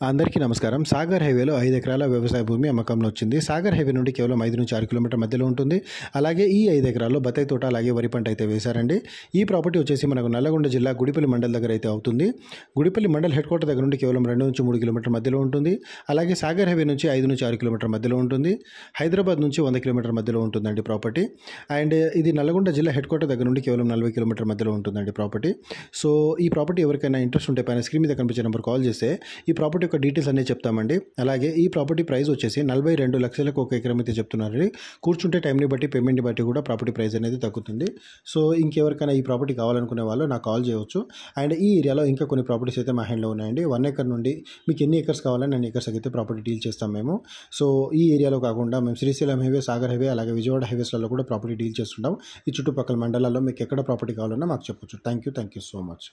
అందరికీ నమస్కారం. సాగర్ హైవేలో 5 ఎకరాల వ్యవసాయ భూమి అమ్మకంలో వచ్చింది. సాగర్ హైవే నుండి కేవలం 5 నుంచి 6 కిలోమీటర్ల మధ్యలో ఉంటుంది. అలాగే ఈ 5 ఎకరాల్లో బత్తాయి తోట అలాగే వరి పంట అయితే వేశారండి. ఈ ప్రాపర్టీ వచ్చేసి మనకు నల్లగొండ జిల్లా గుడిపల్లి మండల్ దగ్గర అయితే అవుతుంది. గుడిపల్లి మండల్ హెడ్ క్వార్టర్ దగ్గర నుండి కేవలం 2 నుంచి 3 కిలోమీటర్ల మధ్యలో ఉంటుంది. అలాగే సాగర్ హైవే నుంచి 5 నుంచి 6 కిలోమీటర్ల మధ్యలో ఉంటుంది. హైదరాబాద్ నుంచి 100 కిలోమీటర్ల మధ్యలో ఉంటుందండి ప్రాపర్టీ. అండ్ ఇది నల్లగొండ జిల్లా హెడ్ క్వార్టర్ దగ్గర నుండి కేవలం 40 కిలోమీటర్ల మధ్యలో ఉంటుందండి ప్రాపర్టీ. సో ఈ ప్రాపర్టీ ఎవరికైనా ఇంట్రెస్ట్ ఉంటే పైన స్క్రీన్ మీద కనిపించే నెంబర్ కాల్ చేస్తే ఈ ప్రాపర్టీ యొక్క డీటెయిల్స్ అన్నీ చెప్తామండి. అలాగే ఈ ప్రాపర్టీ ప్రైస్ వచ్చేసి 42 లక్షలకు ఒక ఎకరం అయితే చెప్తున్నారు. కూర్చుంటే టైంని బట్టి పేమెంట్ని బట్టి కూడా ప్రాపర్టీ ప్రైస్ అనేది తగ్గుతుంది. సో ఇంకెవరికైనా ఈ ప్రాపర్టీ కావాలనుకునే వాళ్ళు నాకు కాల్ చేయవచ్చు. అండ్ ఈ ఏరియాలో ఇంకా కొన్ని ప్రాపర్టీస్ అయితే మా హ్యాండ్లో ఉన్నాయండి. 1 ఎకర్ నుండి మీకు ఎన్ని ఎకర్స్ కావాలని అన్ని ఎకర్స్ అయితే ప్రాపర్టీ డీల్ చేస్తాం మేము. సో ఈ ఏరియాలో కాకుండా మేము శ్రీశైలం హైవే, సాగర్ హైవే అలాగే విజయవాడ హైవేస్లలో కూడా ప్రాపర్టీ డీల్ చేస్తుంటాం. ఈ చుట్టుపక్కల మండలాల్లో మీకు ఎక్కడ ప్రాపర్టీ కావాలన్నా మాకు చెప్పొచ్చు. Thank you so much.